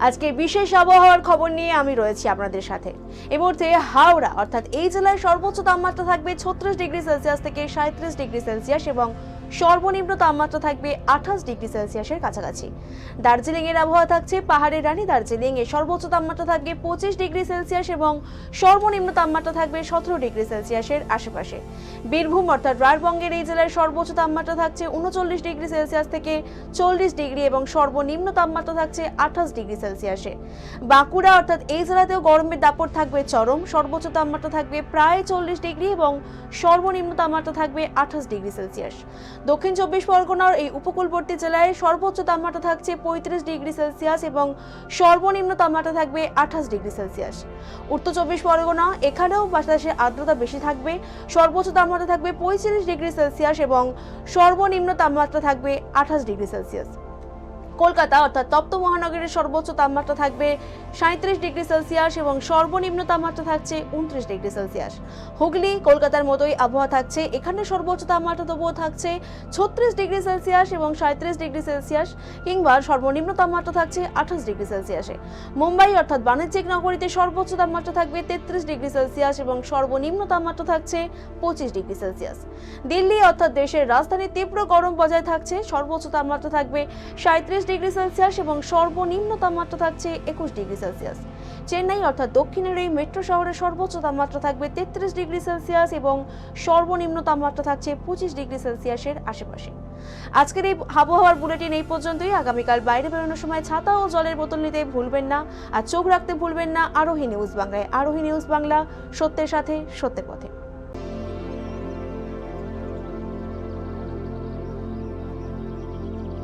আজকে বিশেষ আবহাওয়ার খবর নিয়ে আমি রয়েছি আপনাদের সাথে। এই মুহূর্তে হাওড়া অর্থাৎ এই জেলায় সর্বোচ্চ তাপমাত্রা থাকবে 36 ডিগ্রি সেলসিয়াস থেকে 37 ডিগ্রি সেলসিয়াস এবং সর্বনিম্ন তাপমাত্রা থাকবে 28 ডিগ্রি সেলসিয়াসের কাছাকাছি। দার্জিলিং এর আবহাওয়া থাকছে পাহাড়ের রানী দার্জিলিং এ সর্বোচ্চ তাপমাত্রা থাকবে 25 ডিগ্রি সেলসিয়াস এবং সর্বনিম্ন তাপমাত্রা থাকবে 17 ডিগ্রি সেলসিয়াসের আশেপাশে। বীরভূম অর্থাৎ রায়বঙ্গের এই জেলার সর্বোচ্চ তাপমাত্রা থাকছে 39 ডিগ্রি সেলসিয়াস থেকে 40 ডিগ্রি এবং সর্বনিম্ন তাপমাত্রা থাকছে 28 ডিগ্রি সেলসিয়াসে। বাঁকুড়া অর্থাৎ এই জেলাতেও গরমের দাপট থাকবে চরম, সর্বোচ্চ তাপমাত্রা থাকবে প্রায় 40 ডিগ্রি এবং সর্বনিম্ন তাপমাত্রা থাকবে 28 ডিগ্রি সেলসিয়াস। দক্ষিণ চব্বিশ পরগনার এই উপকূলবর্তী জেলায় সর্বোচ্চ তাপমাত্রা থাকছে 35 ডিগ্রি সেলসিয়াস এবং সর্বনিম্ন তাপমাত্রা থাকবে 28 ডিগ্রি সেলসিয়াস। উত্তর চব্বিশ পরগনা, এখানেও বাতাসে আর্দ্রতা বেশি থাকবে, সর্বোচ্চ তাপমাত্রা থাকবে 35 ডিগ্রি সেলসিয়াস এবং সর্বনিম্ন তাপমাত্রা থাকবে 28 ডিগ্রি সেলসিয়াস। কলকাতা অর্থাৎ তপ্ত মহানগরের সর্বোচ্চ তাপমাত্রা থাকবে 37 ডিগ্রি সেলসিয়াস এবং সর্বনিম্ন তাপমাত্রা থাকছে 29 ডিগ্রি সেলসিয়াস। হুগলি, কলকাতার মতোই আবহাওয়া থাকছে, এখানে সর্বোচ্চ তাপমাত্রা তবুও থাকছে 36 ডিগ্রি সেলসিয়াস এবং 37 ডিগ্রি সেলসিয়াস কিংবা সর্বনিম্ন তাপমাত্রা থাকছে 28 ডিগ্রি সেলসিয়াসে। মুম্বাই অর্থাৎ বাণিজ্যিক নগরীতে সর্বোচ্চ তাপমাত্রা থাকবে 33 ডিগ্রি সেলসিয়াস এবং সর্বনিম্ন তাপমাত্রা থাকছে 25 ডিগ্রি সেলসিয়াস। দিল্লি অর্থাৎ দেশের রাজধানী তীব্র গরম বজায় থাকছে, সর্বোচ্চ তাপমাত্রা থাকবে 37 ডিগ্রি সেলসিয়াস এবং সর্বনিম্ন তাপমাত্রা থাকছে 21 ডিগ্রি সেলসিয়াস। চেন্নাই অর্থাৎ দক্ষিণের এই মেট্রো শহরের সর্বোচ্চ তাপমাত্রা থাকবে 33 ডিগ্রি সেলসিয়াস এবং সর্বনিম্ন তাপমাত্রা থাকছে 25 ডিগ্রি সেলসিয়াসের আশেপাশে। আজকের এই আবহাওয়ার বুলেটিন এই পর্যন্তই। আগামীকাল বাইরে বেরোনোর সময় ছাতা ও জলের বোতল নিতে ভুলবেন না, আর চোখ রাখতে ভুলবেন না আরোহী নিউজ বাংলায়। আরোহী নিউজ বাংলা, সত্যের সাথে সত্যের পথে।